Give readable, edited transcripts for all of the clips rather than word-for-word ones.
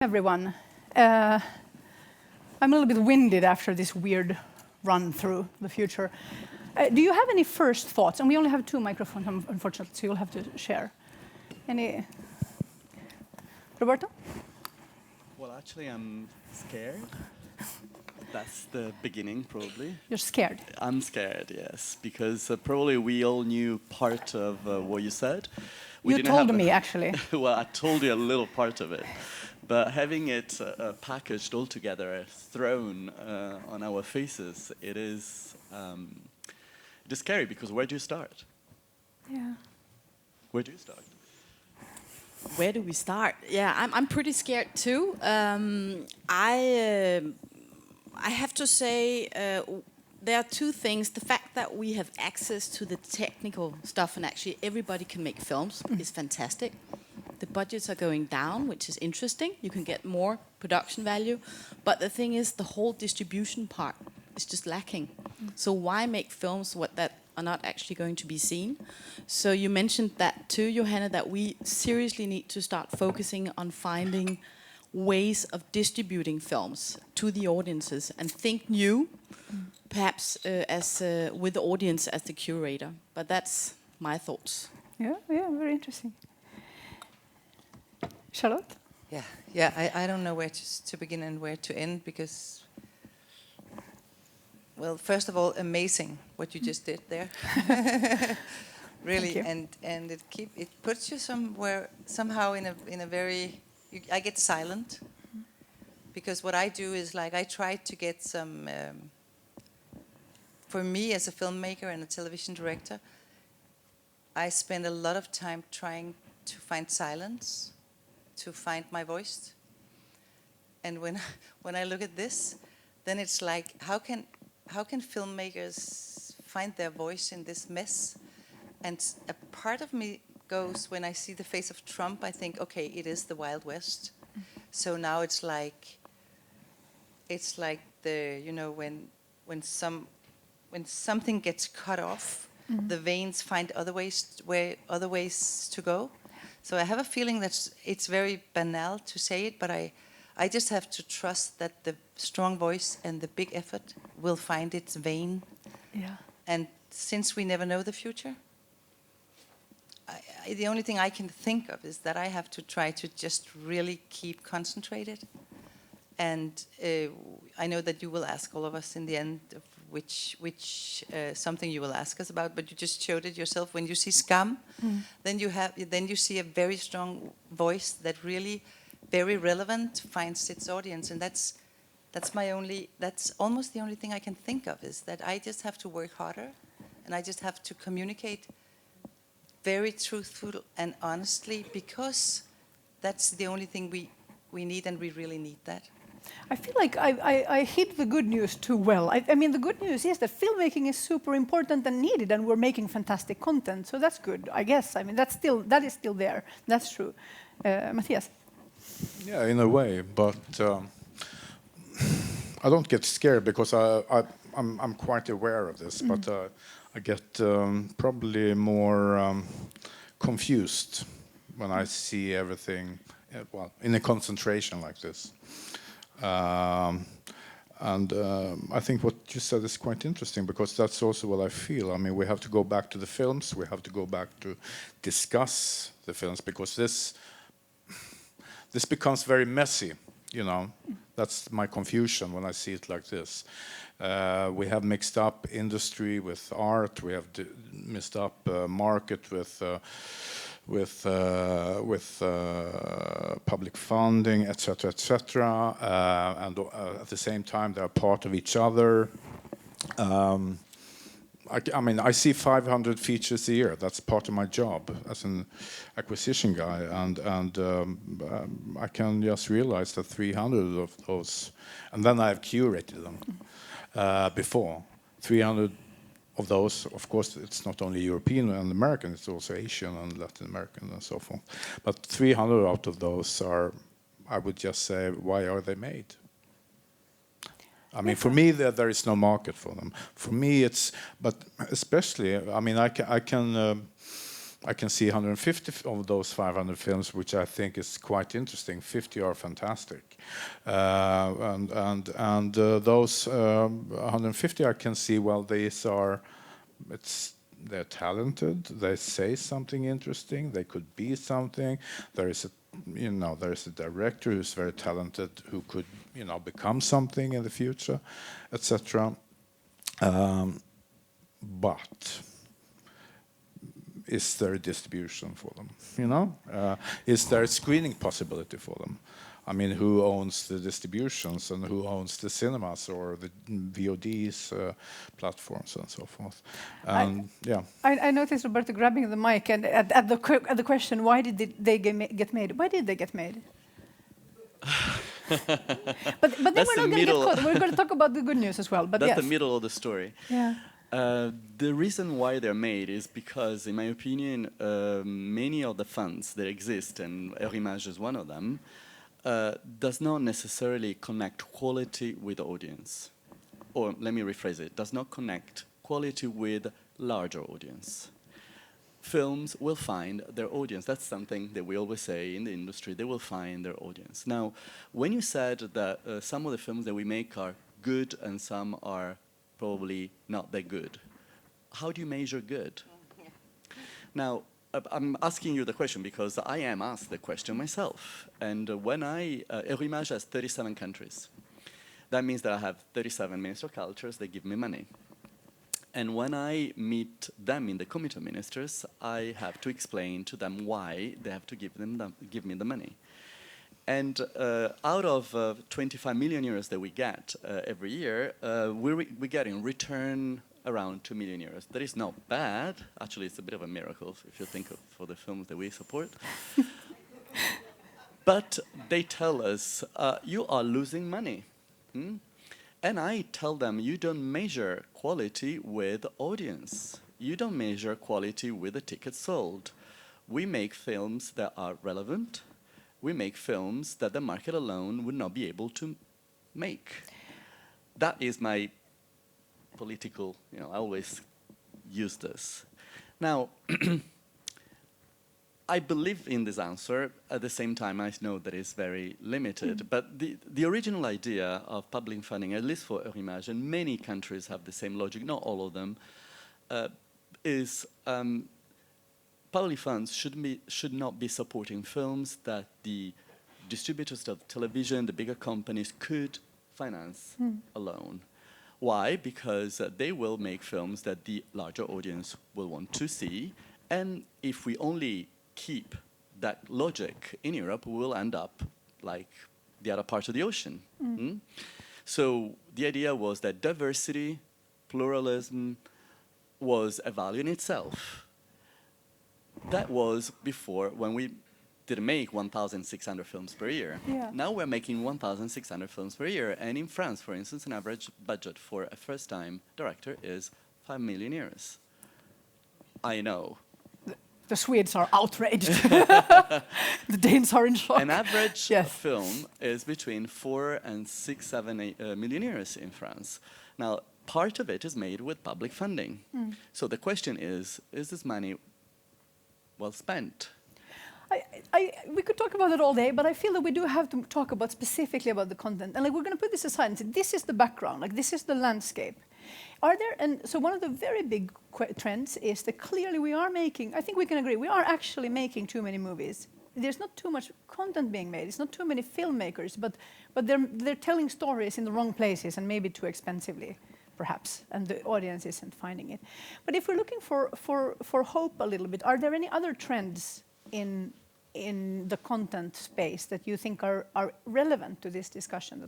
Everyone. I'm a little bit winded after this weird run through the future. Do you have any first thoughts? And we only have 2 microphones, unfortunately, so you'll have to share. Any? Roberto? Well, actually, I'm scared. That's the beginning, probably. You're scared? I'm scared, yes, because probably we all knew part of what you said. You told me, actually. Well, I told you a little part of it. But having it packaged all together, thrown on our faces, it is scary, because where do you start? Yeah. Where do you start? Where do we start? Yeah, I'm pretty scared too. I have to say there are 2 things. The fact that we have access to the technical stuff and actually everybody can make films is fantastic. The budgets are going down, which is interesting. You can get more production value. But the thing is, the whole distribution part is just lacking. So why make films that are not actually going to be seen? So you mentioned that too, Johanna, that we seriously need to start focusing on finding ways of distributing films to the audiences and think new, perhaps as with the audience as the curator. But that's my thoughts. Yeah, very interesting. Charlotte? Yeah. I don't know where to begin and where to end, because, well, first of all, amazing what you just did there. Really, and it puts you somehow in a very. I get silent, because what I do is, like, I try to get some. For me, as a filmmaker and a television director, I spend a lot of time trying to find silence, to find my voice. And when I look at this, then it's like, how can filmmakers find their voice in this mess? And a part of me goes, when I see the face of Trump, I think, okay, it is the Wild West. So now it's like the, you know, when something gets cut off, the veins find other ways to go. So I have a feeling that it's very banal to say it, but I just have to trust that the strong voice and the big effort will find its vein. Yeah. And since we never know the future, the only thing I can think of is that I have to try to just really keep concentrated. And I know that you will ask all of us in the end of which something you will ask us about, but you just showed it yourself. When you see Skam, then you see a very strong voice that really, very relevant, finds its audience, and that's almost the only thing I can think of, is that I just have to work harder, and I just have to communicate very truthful and honestly, because that's the only thing we need, and we really need that. I feel like I hid the good news too well. I mean, the good news is that filmmaking is super important and needed, and we're making fantastic content, so that's good, I guess. I mean, that is still there. That's true. Matthias? Yeah, in a way, but I don't get scared, because I'm quite aware of this, but I get probably more confused when I see everything, well, in a concentration like this. And I think what you said is quite interesting, because that's also what I feel. I mean, we have to go back to the films, we have to go back to discuss the films, because this becomes very messy, you know. That's my confusion when I see it like this. We have mixed up industry with art, we have mixed up market with public funding, etc., etc., and at the same time they are part of each other. I mean, I see 500 features a year. That's part of my job as an acquisition guy, and I can just realize that 300 of those, and then I have curated them before. 300 of those, of course, it's not only European and American, it's also Asian and Latin American and so forth. But 300 out of those are, I would just say, why are they made? I mean, for me, there is no market for them. For me, it's, but especially, I mean, I can I can see 150 of those 500 films, which I think is quite interesting. 50 are fantastic, and those 150 I can see. Well, they're talented. They say something interesting. They could be something. There's a director who's very talented who could become something in the future, etc. But is there a distribution for them? Is there a screening possibility for them? I mean, who owns the distributions and who owns the cinemas or the VODs, platforms and so forth? Yeah. I noticed Roberto grabbing the mic and at the question, why did they get made? Why did they get made? but then That's we're the not going to get middle. caught. We're going to talk about the good news as well. But That's yes. the middle of the story. Yeah. The reason why they're made is because, in my opinion, many of the funds that exist, and Eurimage is one of them, does not necessarily connect quality with audience. Or let me rephrase it, does not connect quality with larger audience. Films will find their audience. That's something that we always say in the industry, they will find their audience. Now, when you said that some of the films that we make are good and some are probably not that good, how do you measure good? Now, I'm asking you the question because I am asked the question myself. And when Eurimage has 37 countries. That means that I have 37 minister of cultures that give me money. And when I meet them in the committee of ministers, I have to explain to them why they have to give me the money. And out of 25 million euros that we get every year, we get in return around 2 million euros. That is not bad. Actually, it's a bit of a miracle if you think of for the films that we support. But they tell us, you are losing money. And I tell them, you don't measure quality with audience. You don't measure quality with the tickets sold. We make films that are relevant. We make films that the market alone would not be able to make. That is my political, I always use this. Now, I believe in this answer. At the same time, I know that it's very limited. But the original idea of public funding, at least for Eurimage, and many countries have the same logic, not all of them, is public funds should not be supporting films that the distributors of television, the bigger companies, could finance alone. Why? Because they will make films that the larger audience will want to see. And if we only keep that logic in Europe, we will end up like the other part of the ocean. So the idea was that diversity, pluralism, was a value in itself. That was before, when we didn't make 1,600 films per year. Yeah. Now we're making 1,600 films per year. And in France, for instance, an average budget for a first-time director is 5 million euros. I know. The Swedes are outraged. The Danes are in shock. An average Yes. film is between 4 and 6, 7, 8 million euros in France. Now, part of it is made with public funding. So the question is this money well spent? We could talk about it all day, but I feel that we do have to talk about specifically about the content. And we're going to put this aside and say, this is the background, this is the landscape. So one of the very big trends is that clearly we are making, I think we can agree, we are actually making too many movies. There's not too much content being made. It's not too many filmmakers, but they're telling stories in the wrong places and maybe too expensively, perhaps, and the audience isn't finding it. But if we're looking for hope a little bit, are there any other trends in the content space that you think are relevant to this discussion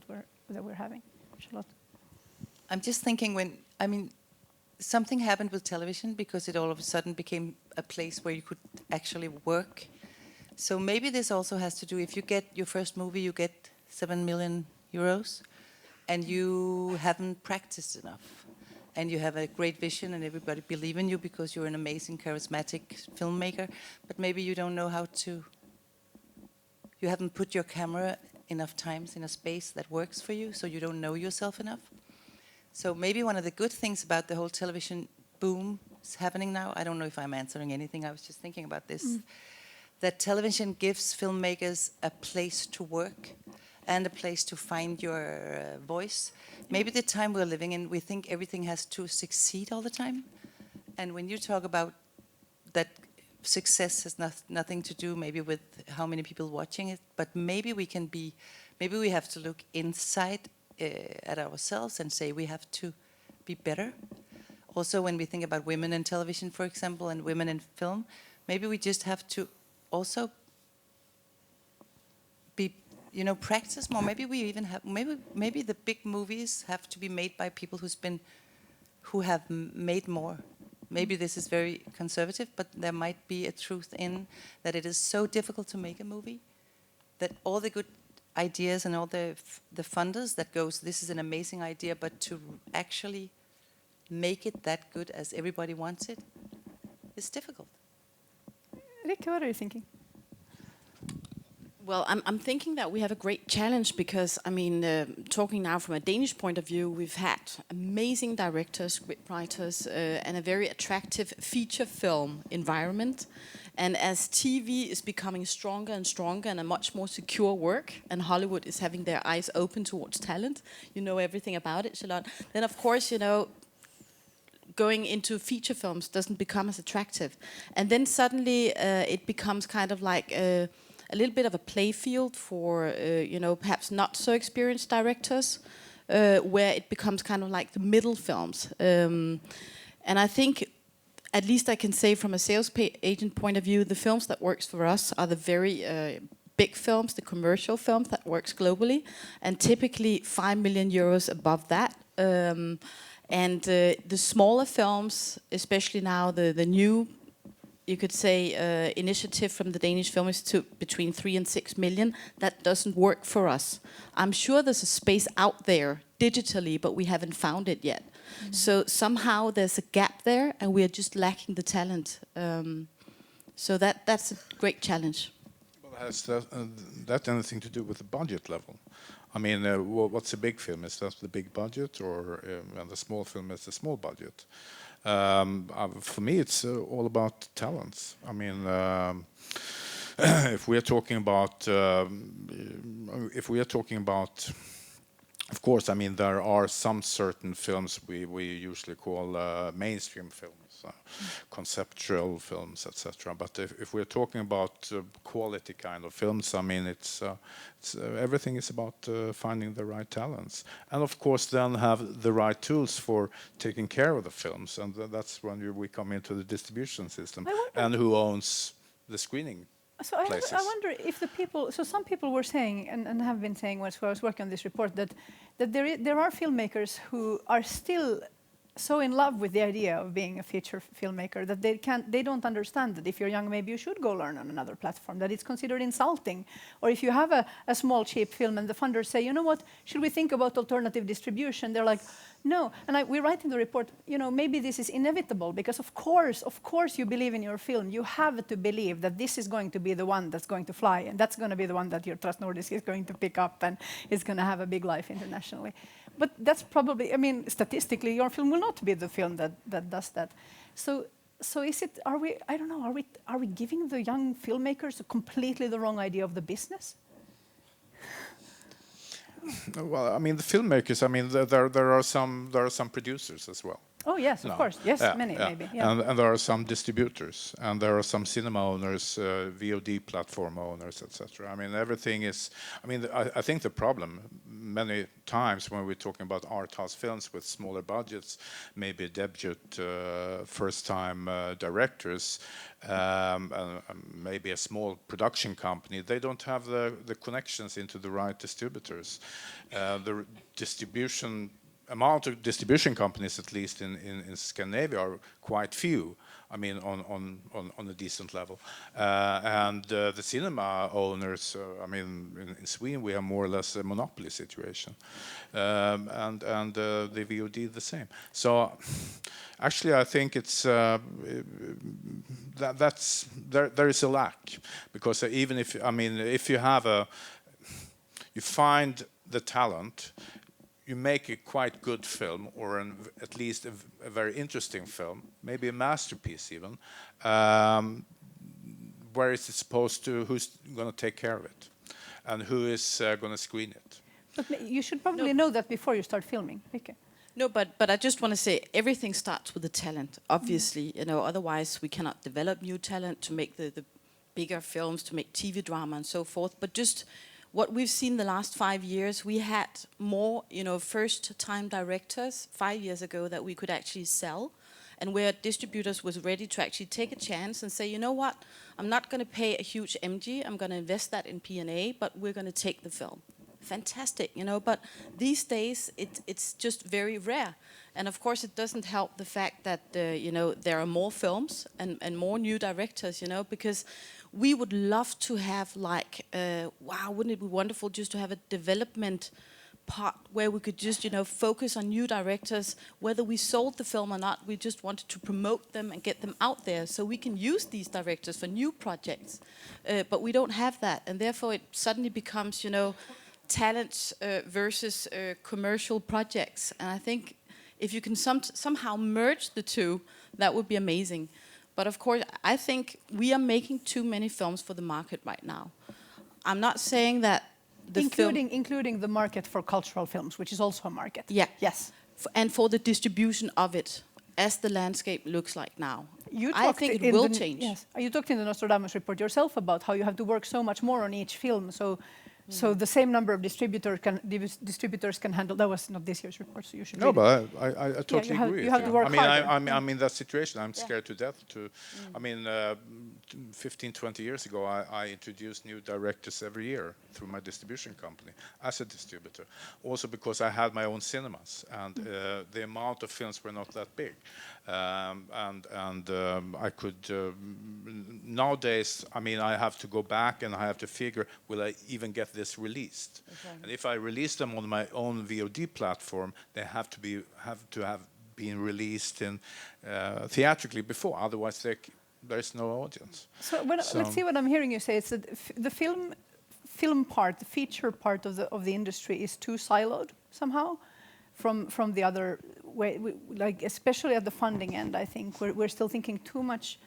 that we're having? Charlotte? I'm just thinking something happened with television because it all of a sudden became a place where you could actually work. So maybe this also has to do, if you get your first movie, you get 7 million euros, and you haven't practiced enough. And you have a great vision and everybody believe in you because you're an amazing, charismatic filmmaker, but maybe you don't know you haven't put your camera enough times in a space that works for you, so you don't know yourself enough. So maybe one of the good things about the whole television boom is happening now. I don't know if I'm answering anything. I was just thinking about this. That television gives filmmakers a place to work and a place to find your voice. Maybe the time we're living in, we think everything has to succeed all the time. And when you talk about that success has nothing to do maybe with how many people watching it, but maybe we have to look inside at ourselves and say we have to be better. Also, when we think about women in television, for example, and women in film, maybe we just have to also be, practice more. Maybe we even have, maybe the big movies have to be made by people who have made more. Maybe this is very conservative, but there might be a truth in that it is so difficult to make a movie that all the good ideas and all the funders that goes, this is an amazing idea, but to actually make it that good as everybody wants it is difficult. Rikke, what are you thinking? Well, I'm thinking that we have a great challenge because, talking now from a Danish point of view, we've had amazing directors, scriptwriters, and a very attractive feature film environment. And as TV is becoming stronger and stronger and a much more secure work, and Hollywood is having their eyes open towards talent, you know everything about it, Charlotte, then of course, going into feature films doesn't become as attractive. And then suddenly it becomes kind of like a little bit of a playfield for, perhaps not so experienced directors, where it becomes kind of like the middle films. And I think, at least I can say from a sales agent point of view, the films that works for us are the very big films, the commercial films that works globally, and typically 5 million euros above that. And the smaller films, especially now the new, you could say, initiative from the Danish Film Institute between 3 and 6 million, that doesn't work for us. I'm sure there's a space out there digitally, but we haven't found it yet. So somehow there's a gap there, and we are just lacking the talent. So that's a great challenge. Well, has that anything to do with the budget level? What's a big film? Is that the big budget, or and the small film is the small budget? For me, it's all about talents. If we are talking about, of course, there are some certain films we usually call mainstream films, conceptual films, etc. But if we're talking about quality kind of films, it's everything is about finding the right talents, and of course then have the right tools for taking care of the films, and that's when we come into the distribution system and who owns the screening. So I wonder if the people. So some people were saying, and have been saying, while I was working on this report, that there are filmmakers who are still so in love with the idea of being a feature filmmaker that they don't understand that if you're young, maybe you should go learn on another platform, that it's considered insulting. Or if you have a small, cheap film and the funders say, you know what, should we think about alternative distribution? They're like, no. And we write in the report, maybe this is inevitable because of course you believe in your film. You have to believe that this is going to be the one that's going to fly, and that's going to be the one that your Trust Nordisk is going to pick up and is going to have a big life internationally. But that's probably, statistically, your film will not be the film that does that. So is it? Are we? I don't know. Are we giving the young filmmakers completely the wrong idea of the business? Well, the filmmakers. There are some producers as well. Oh yes, of course. Yes, many maybe. Yeah. And there are some distributors, and there are some cinema owners, VOD platform owners, etc. Everything is. I think the problem many times when we're talking about art house films with smaller budgets, maybe debut first-time directors, maybe a small production company, they don't have the connections into the right distributors. The amount of distribution companies, at least in Scandinavia, are quite few. On a decent level, and the cinema owners. In Sweden we have more or less a monopoly situation, and the VOD the same. So, actually, I think it's that's there is a lack, because even if you find the talent, you make a quite good film, or at least a very interesting film, maybe a masterpiece even, where is it supposed to, who's going to take care of it, and who is going to screen it? But you should probably know that before you start filming. Okay. No, but I just want to say everything starts with the talent. Obviously, you know, otherwise we cannot develop new talent to make the bigger films, to make TV drama and so forth. But just what we've seen the last 5 years, we had more, you know, first-time directors 5 years ago that we could actually sell, and where distributors was ready to actually take a chance and say, you know what, I'm not going to pay a huge MG, I'm going to invest that in P&A, but we're going to take the film. Fantastic, you know, but these days it's just very rare. And of course it doesn't help the fact that, you know, there are more films and more new directors, you know, because we would love to have like, wow, wouldn't it be wonderful just to have a development part where we could just, you know, focus on new directors, whether we sold the film or not, we just wanted to promote them and get them out there so we can use these directors for new projects. But we don't have that, and therefore it suddenly becomes, you know, talents versus commercial projects. And I think if you can somehow merge the two, that would be amazing. But of course, I think we are making too many films for the market right now. I'm not saying that including the market for cultural films, which is also a market. Yeah. Yes. And for the distribution of it, as the landscape looks like now. I think it will change. Yes. You talked in the Nostradamus report yourself about how you have to work so much more on each film. So the same number of distributors can handle. That was not this year's report, so you should. No, read it. but I totally agree. You have to work harder. I'm in that situation. I'm scared to death. I mean, 15, 20 years ago, I introduced new directors every year through my distribution company as a distributor. Also because I had my own cinemas, and the amount of films were not that big. I could nowadays. I mean, I have to go back and I have to figure: will I even get this released? Okay. And if I release them on my own VOD platform, they have to have been released in theatrically before. Otherwise, there is no audience. So let's see what I'm hearing you say. It's that the film part, the feature part of the industry is too siloed somehow from the other way. Like especially at the funding end, I think we're still thinking too much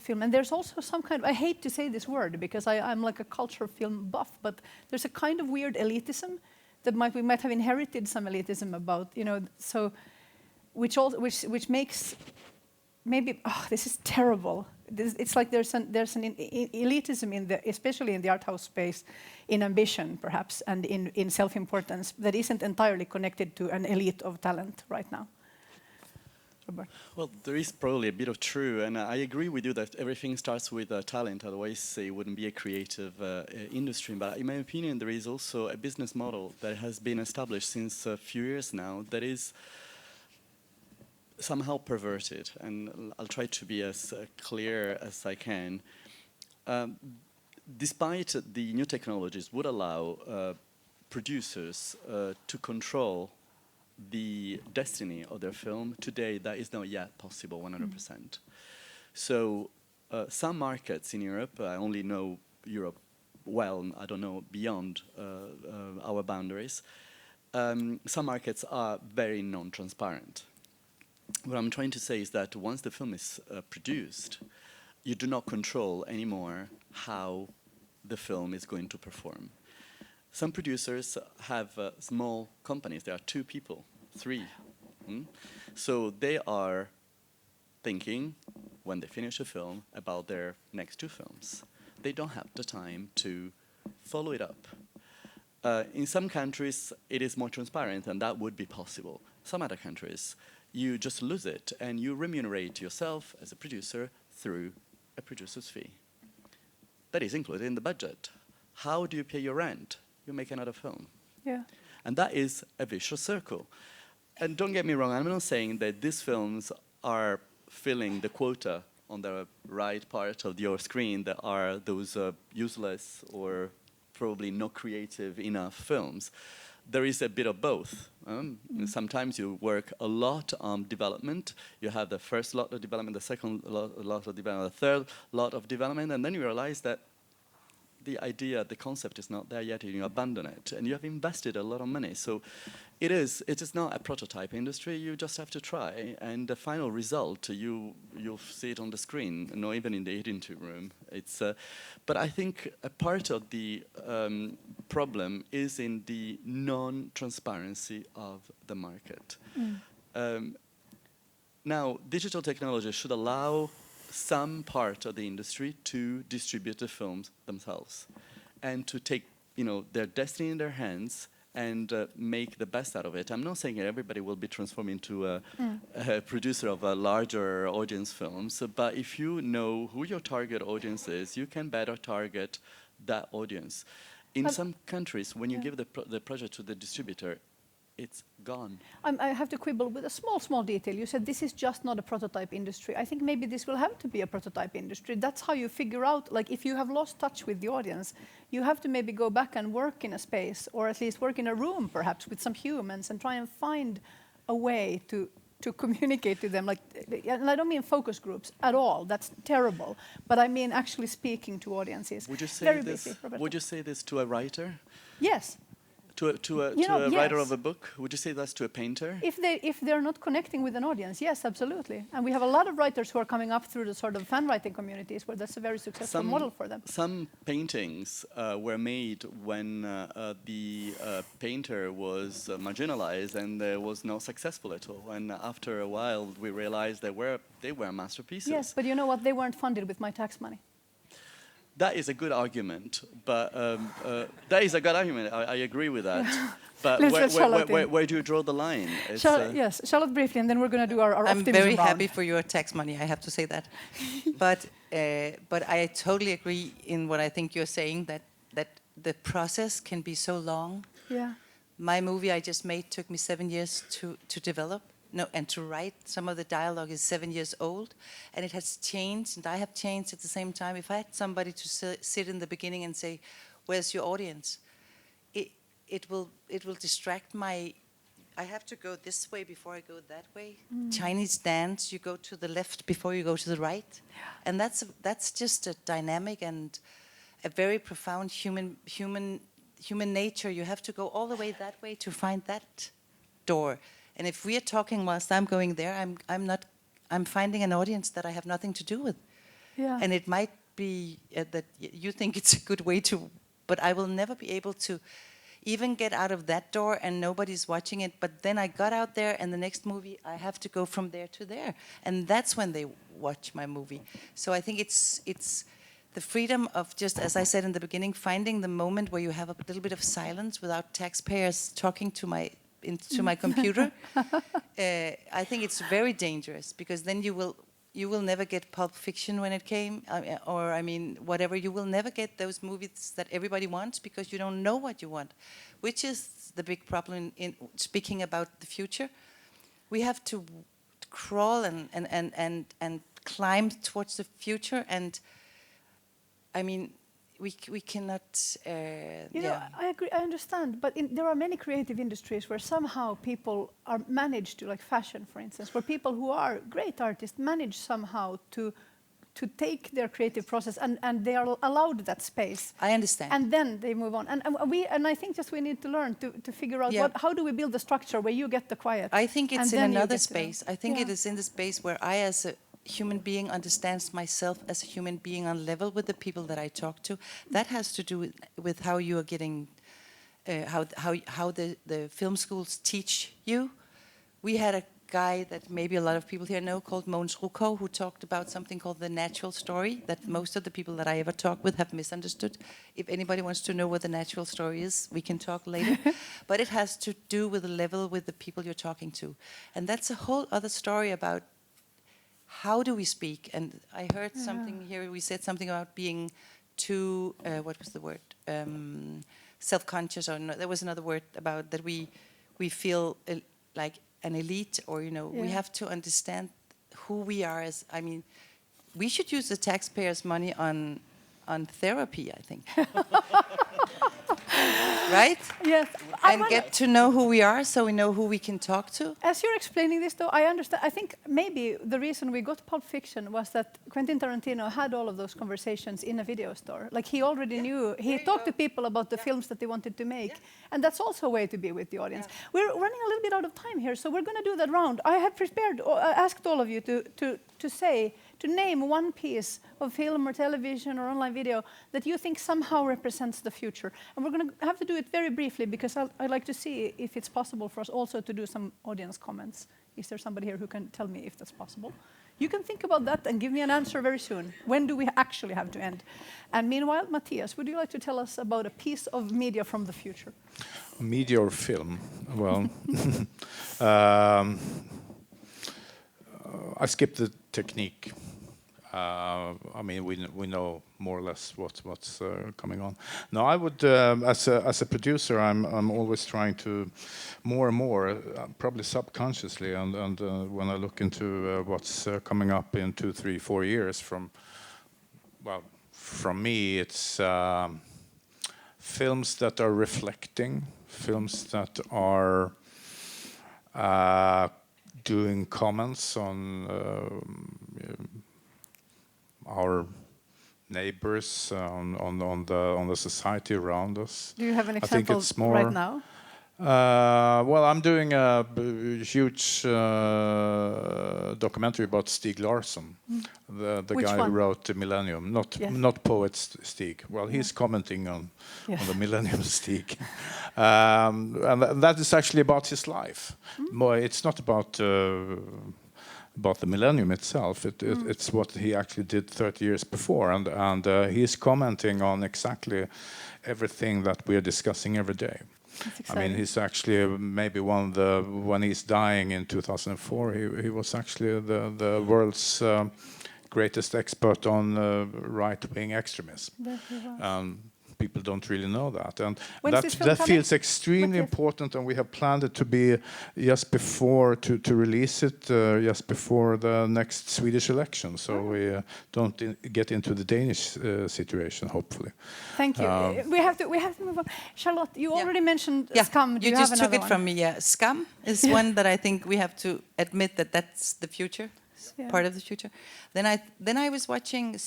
film. And there's also some kind of, I hate to say this word because I'm like a culture film buff, but there's a kind of weird elitism that we might have inherited some elitism about, you know, so which makes maybe this is terrible. It's like there's an elitism especially in the art house space, in ambition perhaps, and in self-importance that isn't entirely connected to an elite of talent right now. Robert. Well, there is probably a bit of true, and I agree with you that everything starts with talent, otherwise it wouldn't be a creative industry. But in my opinion, there is also a business model that has been established since a few years now that is somehow perverted, and I'll try to be as clear as I can. Despite the new technologies would allow producers to control the destiny of their film, today that is not yet possible 100%. So some markets in Europe, I only know Europe well, I don't know beyond our boundaries, some markets are very non-transparent. What I'm trying to say is that once the film is produced, you do not control anymore how the film is going to perform. Some producers have small companies. There are 2 people, 3. So they are thinking, when they finish a film, about their next 2 films. They don't have the time to follow it up. In some countries, it is more transparent, and that would be possible. Some other countries, you just lose it, and you remunerate yourself as a producer through a producer's fee. That is included in the budget. How do you pay your rent? You make another film. Yeah. And that is a vicious circle. And don't get me wrong, I'm not saying that these films are filling the quota on the right part of your screen that are those useless or probably not creative enough films. There is a bit of both. Sometimes you work a lot on development. You have the first lot of development, the second lot of development, the third lot of development, and then you realize that the idea, the concept is not there yet, and you abandon it, and you have invested a lot of money. So it is not a prototype industry. You just have to try, and the final result, you'll see it on the screen, not even in the editing room. But I think a part of the problem is in the non-transparency of the market. Now, digital technology should allow some part of the industry to distribute the films themselves and to take, their destiny in their hands and make the best out of it. I'm not saying everybody will be transformed into a producer of a larger audience films, but if you know who your target audience is, you can better target that audience. In some countries, when you give the project to the distributor, it's gone. I have to quibble with a small detail. You said this is just not a prototype industry. I think maybe this will have to be a prototype industry. That's how you figure out, like if you have lost touch with the audience, you have to maybe go back and work in a space, or at least work in a room perhaps with some humans and try and find a way to communicate to them. And I don't mean focus groups at all. That's terrible. But I mean actually speaking to audiences. Would you say Very this? busy, Roberta. Would you say this to a writer? Yes. To a writer of a book? Would you say that's to a painter? If they're not connecting with an audience, yes, absolutely. And we have a lot of writers who are coming up through the sort of fan writing communities where that's a very successful model for them. Some paintings were made when the painter was marginalized and was not successful at all. And after a while, we realized they were masterpieces. Yes, but you know what? They weren't funded with my tax money. That is a good argument, but that is a good argument. I agree with that. But where do you draw the line? Yes, Charlotte briefly, and then we're going to do our I'm optimism very round. happy for your tax money, I have to say that. But I totally agree in what I think you're saying, that the process can be so long. Yeah. My movie I just made took me 7 years to develop. No, and to write. Some of the dialogue is 7 years old, and it has changed, and I have changed at the same time. If I had somebody to sit in the beginning and say, "Where's your audience?" It will distract my. I have to go this way before I go that way. Chinese dance, you go to the left before you go to the right, and that's just a dynamic and a very profound human nature. You have to go all the way that way to find that door. And if we are talking whilst I'm going there, I'm finding an audience that I have nothing to do with. Yeah. And it might be that you think it's a good way to, but I will never be able to even get out of that door and nobody's watching it. But then I got out there, and the next movie, I have to go from there to there. And that's when they watch my movie. So I think it's the freedom of, just as I said in the beginning, finding the moment where you have a little bit of silence without taxpayers talking to my computer. I think it's very dangerous, because then you will never get Pulp Fiction when it came, or I mean whatever. You will never get those movies that everybody wants, because you don't know what you want, which is the big problem in speaking about the future. We have to crawl and climb towards the future, and I mean. We cannot. I agree. I understand, but there are many creative industries where somehow people are managed to, like fashion, for instance, where people who are great artists manage somehow to take their creative process and they are allowed that space. I understand. And then they move on. And I think just we need to learn to figure out how do we build the structure where you get the quiet. I think it's in another space. I think it is in the space where I, as a human being, understands myself as a human being on level with the people that I talk to. That has to do with how you are getting, how the film schools teach you. We had a guy that maybe a lot of people here know called Mogens Rucko, who talked about something called the natural story that most of the people that I ever talk with have misunderstood. If anybody wants to know what the natural story is, we can talk later. But it has to do with the level with the people you're talking to. And that's a whole other story about how do we speak? And I heard something here, we said something about being too, what was the word? Self-conscious, or no, there was another word about that we feel like an elite, or, we have to understand who we are as, I mean, we should use the taxpayers' money on therapy, I think. right? Yes. And get to know who we are, so we know who we can talk to. As you're explaining this, though, I understand. I think maybe the reason we got Pulp Fiction was that Quentin Tarantino had all of those conversations in a video store. Like he already knew. He talked to people about the films that they wanted to make, and that's also a way to be with the audience. We're running a little bit out of time here, so we're going to do that round. I have prepared, asked all of you to name one piece of film or television or online video that you think somehow represents the future. And we're going to have to do it very briefly because I'd like to see if it's possible for us also to do some audience comments. Is there somebody here who can tell me if that's possible? You can think about that and give me an answer very soon. When do we actually have to end? And meanwhile, Matthias, would you like to tell us about a piece of media from the future? Media or film? Well, I skipped the technique. I mean, we know more or less what's coming on. Now, I would, as a producer, I'm always trying to more and more, probably subconsciously, and when I look into what's coming up in 2, 3, 4 years from me, it's films that are reflecting, films that are doing comments on our neighbors, on the society around us. Do you have an I think example it's more, right now? Well, I'm doing a huge documentary about Stieg Larsson, the Which guy one? who wrote the Millennium. Not poet Stieg. Well, he's commenting on the Millennium Stieg, and that is actually about his life. It's not about the millennium itself. It's what he actually did 30 years before, and he's commenting on exactly everything that we're discussing every day. I mean, he's actually maybe when he's dying in 2004, he was actually the world's greatest expert on right-wing extremism. People don't really know that, and that feels extremely important. And we have planned it to be just before to release it just before the next Swedish election, so we don't get into the Danish situation. Hopefully. Thank you. We have to move on. Charlotte, you already mentioned Scam. You just took it from me. Yeah, Scam is one that I think we have to admit that's the future, part of the future. Then I was watching.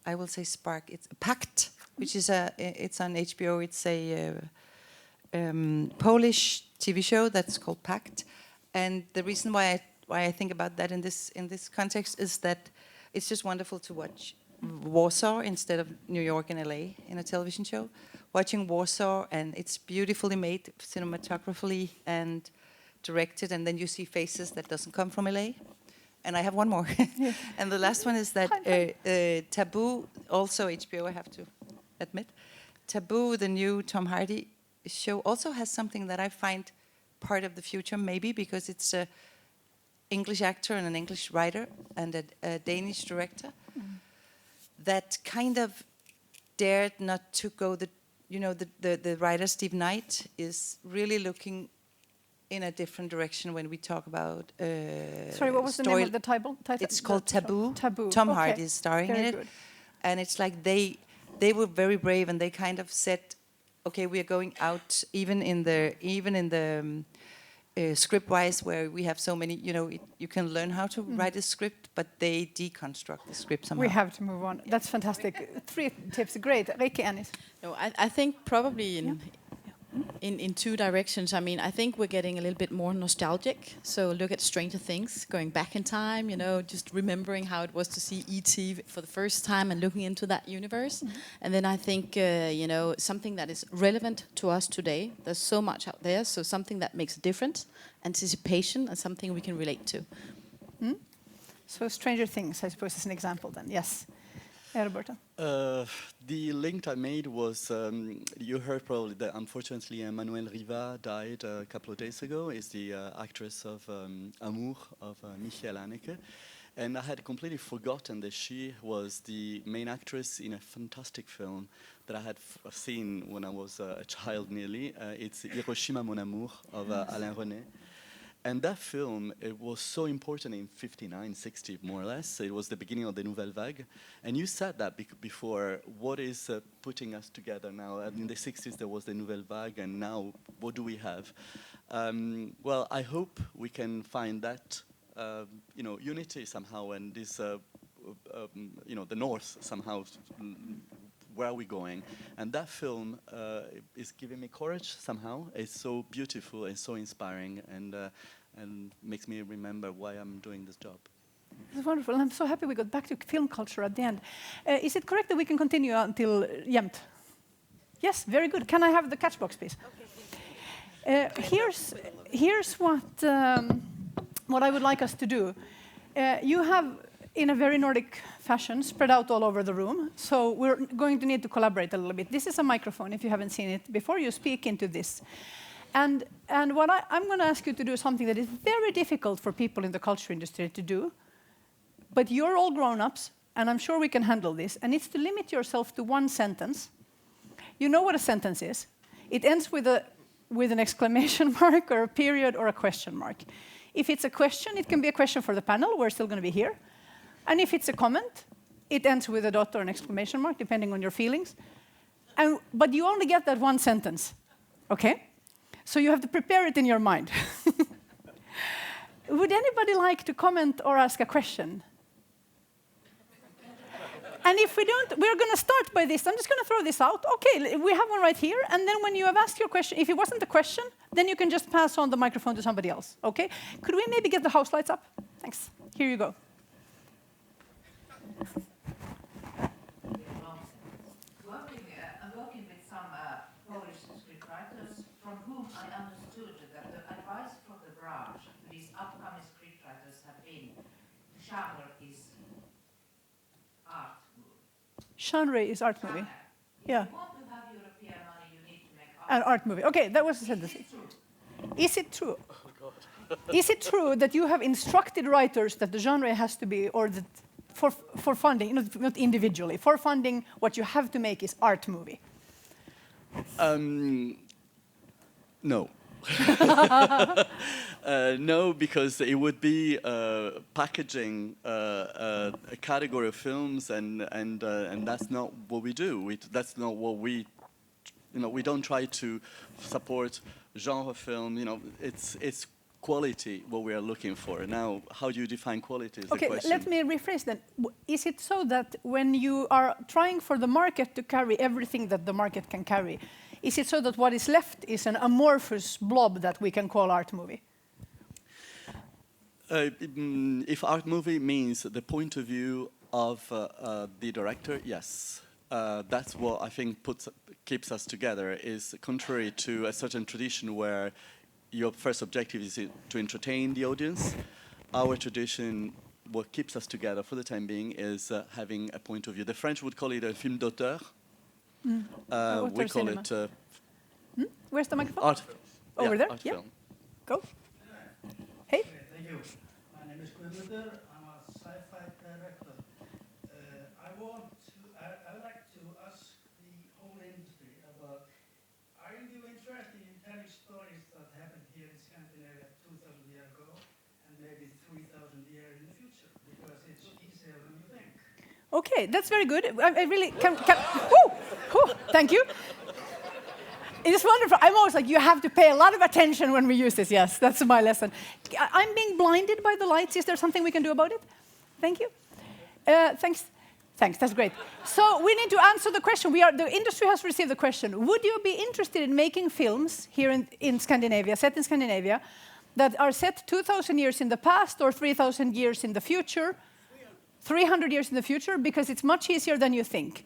I will say Spark. It's Pact, which is it's on HBO. It's a Polish TV show that's called Pact, and the reason why I think about that in this context is that it's just wonderful to watch Warsaw instead of New York and LA in a television show. Watching Warsaw, and it's beautifully made cinematographically and directed, and then you see faces that doesn't come from LA. And I have one more. And the last one is that Taboo, also HBO, I have to admit. Taboo, the new Tom Hardy show, also has something that I find part of the future, maybe, because it's an English actor and an English writer and a Danish director that kind of dared not to go the writer, Steve Knight, is really looking in a different direction when we talk about Sorry, what was the name of the title? It's called Taboo. Taboo. Tom Hardy is starring in it. Good. And it's like they were very brave, and they kind of said, okay, we are going out even in the script-wise, where we have so many, you can learn how to write a script, but they deconstruct the script somehow. We have to move on. That's fantastic. 3 tips, great. Reike, Anis. No, I think probably in 2 directions. I mean, I think we're getting a little bit more nostalgic. So look at Stranger Things, going back in time, just remembering how it was to see E.T. for the first time and looking into that universe. And then I think, something that is relevant to us today. There's so much out there, so something that makes a difference, anticipation, and something we can relate to. So Stranger Things, I suppose, is an example then. Yes. Roberta. The link I made was, you heard probably that unfortunately Manuel Riva died a couple of days ago. Is the actress of Amour of Michael Haneke. And I had completely forgotten that she was the main actress in a fantastic film that I had seen when I was a child nearly. It's Hiroshima Mon Amour of Alain René. And that film, it was so important in 59, 60, more or less. It was the beginning of the Nouvelle Vague. And you said that before, what is putting us together now? In the 60s, there was the Nouvelle Vague, and now what do we have? Well, I hope we can find that, unity somehow, and this, the North somehow. Where are we going? And that film is giving me courage somehow. It's so beautiful and so inspiring, and makes me remember why I'm doing this job. It's wonderful. I'm so happy we got back to film culture at the end. Is it correct that we can continue until Jämt? Yes, very good. Can I have the catch box, please? Here's what I would like us to do. You have, in a very Nordic fashion, spread out all over the room. So we're going to need to collaborate a little bit. This is a microphone, if you haven't seen it before. You speak into this. And what I'm going to ask you to do something that is very difficult for people in the culture industry to do. But you're all grown-ups, and I'm sure we can handle this. And it's to limit yourself to one sentence. You know what a sentence is. It ends with an exclamation mark or a period or a question mark. If it's a question, it can be a question for the panel. We're still going to be here. And if it's a comment, it ends with a dot or an exclamation mark, depending on your feelings. But you only get that one sentence, okay? So you have to prepare it in your mind. Would anybody like to comment or ask a question? And if we don't, we're going to start by this. I'm just going to throw this out. Okay, we have one right here. And then when you have asked your question, if it wasn't a question, then you can just pass on the microphone to somebody else, okay? Could we maybe get the house lights up? Thanks. Here you go. I'm working with some Polish scriptwriters from whom I understood that the advice from the branch to these upcoming scriptwriters have been genre is art movie. Genre is art movie. Yeah. If you want to have European money, you need to make An art movie. Okay, that was the sentence. Is it true? Oh, God. Is it true that you have instructed writers that the genre has to be, or that for funding, not individually, for funding, what you have to make is art movie? No. No, because it would be packaging a category of films, and that's not what we do. That's not what we, we don't try to support genre film. It's quality what we are looking for. Now, how do you define quality is the question. Let me rephrase then. Is it so that when you are trying for the market to carry everything that the market can carry, is it so that what is left is an amorphous blob that we can call art movie? If art movie means the point of view of the director, yes. That's what I think keeps us together, is contrary to a certain tradition where your first objective is to entertain the audience. Our tradition, what keeps us together for the time being, is having a point of view. The French would call it a film d'auteur. We call it... Where's the microphone? Art. Over there? Art Yeah. film. Go. Hey. Thank you. My name is Guðmundur. I'm a sci-fi director. I would like to ask the whole industry about, are you interested in telling stories that happened here in Scandinavia 2,000 years ago and maybe 3,000 years in the future? Because it's easier than you think. Okay, that's very good. I really can thank you. It is wonderful. I'm always like, you have to pay a lot of attention when we use this. Yes, that's my lesson. I'm being blinded by the lights. Is there something we can do about it? Thank you. Thanks. Thanks, that's great. So we need to answer the question. The industry has received the question. Would you be interested in making films here in Scandinavia, set in Scandinavia, that are set 2,000 years in the past or 3,000 years in the future? 300 years in the future, because it's much easier than you think.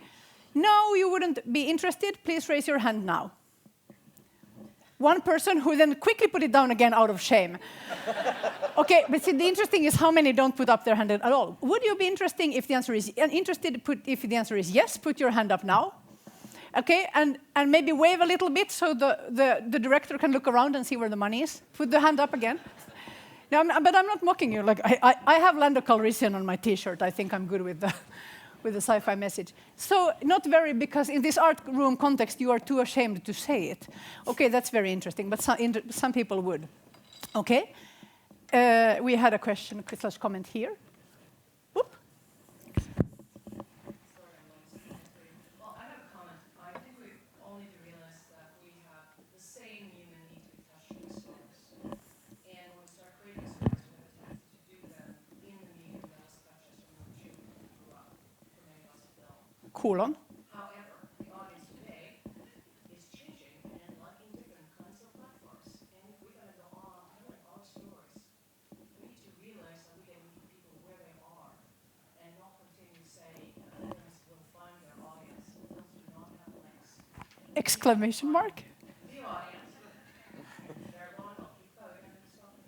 No, you wouldn't be interested. Please raise your hand now. One person who then quickly put it down again out of shame. Okay, but see, the interesting is how many don't put up their hand at all. Would you be interested if the answer is if the answer is yes, put your hand up now. Okay, and maybe wave a little bit so the director can look around and see where the money is. Put the hand up again. No, but I'm not mocking you. Like I have Lando Calrissian on my T-shirt. I think I'm good with the sci-fi message. So not very, because in this art room context, you are too ashamed to say it. Okay, that's very interesting, but some people would. Okay, We had a question, comment here. Whoop. Well, I have a comment. I think we all need to realize that we have the same human need to be touched with stories. And when we start creating stories, we have a tendency to do them in the medium that was touched us from the children we grew up, for many of us film. Colon. However, the audience today is changing and liking different kinds of platforms. And if we're going to go on telling our stories, we need to realize that we can meet people where they are and not continue to say films will find their audience. Films do not have links. Exclamation mark. The audience, they're going to keep going and stop.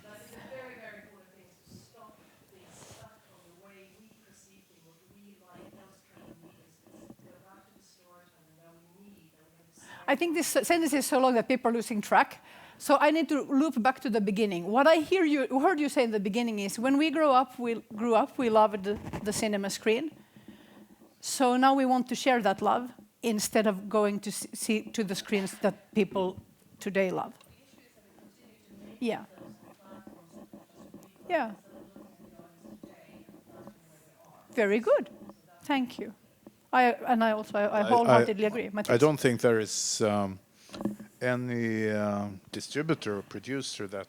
That is a very, very important thing to stop being stuck on the way we perceive things, what we like, those kind of mediums. Go back to the storytelling that we need, that we have decided. I think this sentence is so long that people are losing track. So I need to loop back to the beginning. What I heard you say in the beginning is, when we grew up, we loved the cinema screen. So now we want to share that love instead of going to see to the screens that people today love. Yeah. Yeah. Very good. Thank you. I wholeheartedly agree. I Matthias. don't think there is any distributor or producer that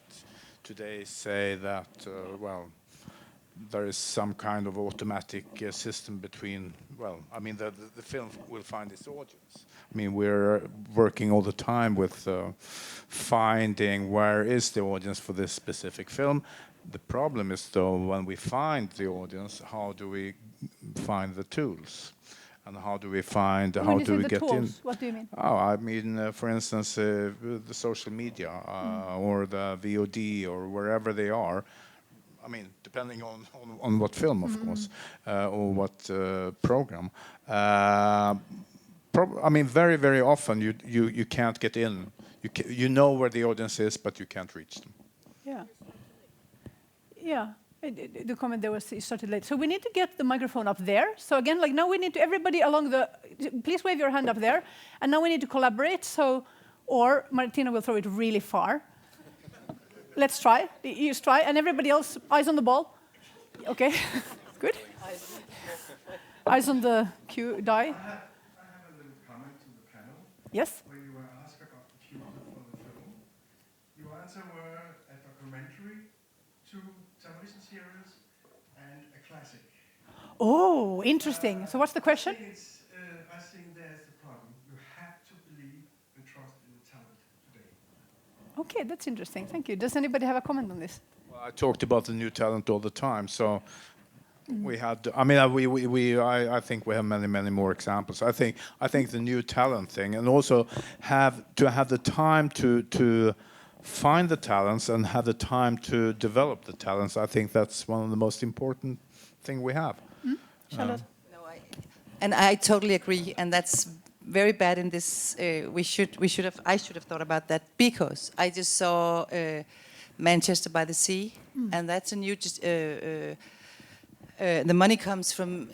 today say that, well, there is some kind of automatic system between, well, I mean, the film will find its audience. I mean, we're working all the time with finding where is the audience for this specific film. The problem is, though, when we find the audience, how do we find the tools? And how do we find, how do we get in? What do you mean? Oh, I mean, for instance, the social media or the VOD or wherever they are. I mean, depending on what film, of course, or what program. I mean, very, very often you can't get in. You know where the audience is, but you can't reach them. Yeah. Yeah. The comment there was started late. So we need to get the microphone up there. So again, like now we need to, everybody along the, please wave your hand up there. And now we need to collaborate. So, or Martina will throw it really far. Let's try. You try. And everybody else, eyes on the ball. Okay, good. Eyes on the cue die. I have a little comment to the panel. Yes. When you were asked about the future for the film, your answer were a documentary, 2 television series, and a classic. Oh, interesting. So what's the question? I think there's the problem. You have to believe and trust in the talent today. Okay, that's interesting. Thank you. Does anybody have a comment on this? Well, I talked about the new talent all the time, so we had. I mean, I think we have many more examples. I think the new talent thing, and also have the time to find the talents and have the time to develop the talents. I think that's one of the most important thing we have. Charlotte? And I totally agree, and that's very bad in this. I should have thought about that, because I just saw Manchester by the Sea, and that's a new. The money comes from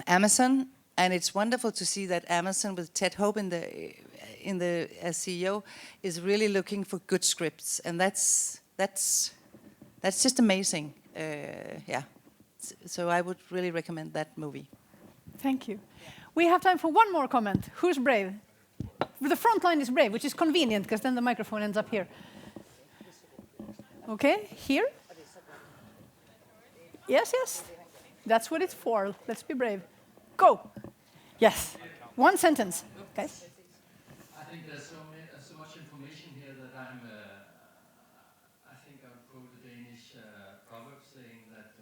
Amazon, and it's wonderful to see that Amazon, with Ted Hope as CEO, is really looking for good scripts, and that's just amazing. Yeah. So I would really recommend that movie. Thank you. We have time for one more comment. Who's brave? The front line is brave, which is convenient, because then the microphone ends up here. Okay, here? Yes, yes. That's what it's for. Let's be brave. Go. Yes. One sentence. Okay. I think there's so much information here that I think I'll quote the Danish proverb saying that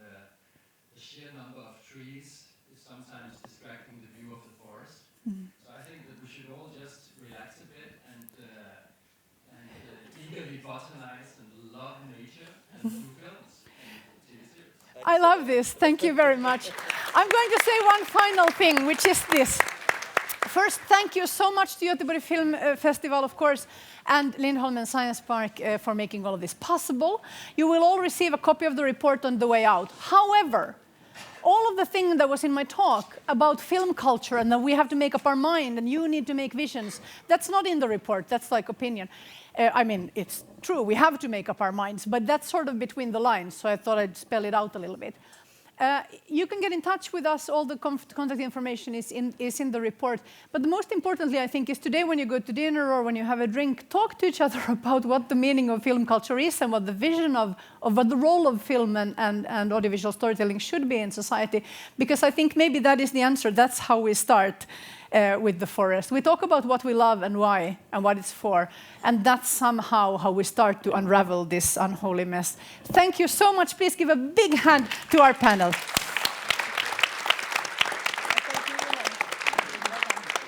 the sheer number of trees is sometimes distracting the view of the forest. So I think that we should all just relax a bit and eagerly botanize and love nature and do films and TV series. I love this. Thank you very much. I'm going to say one final thing, which is this. First, thank you so much to Göteborg Film Festival, of course, and Lindholmen Science Park for making all of this possible. You will all receive a copy of the report on the way out. However, all of the thing that was in my talk about film culture and that we have to make up our mind and you need to make visions, that's not in the report, that's like opinion. I mean, it's true, we have to make up our minds, but that's sort of between the lines, so I thought I'd spell it out a little bit. You can get in touch with us. All the contact information is in the report. But most importantly, I think, is today when you go to dinner or when you have a drink, talk to each other about what the meaning of film culture is and what the vision of what the role of film and audiovisual storytelling should be in society. Because I think maybe that is the answer. That's how we start with the forest. We talk about what we love and why and what it's for. And that's somehow how we start to unravel this unholy mess. Thank you so much. Please give a big hand to our panel.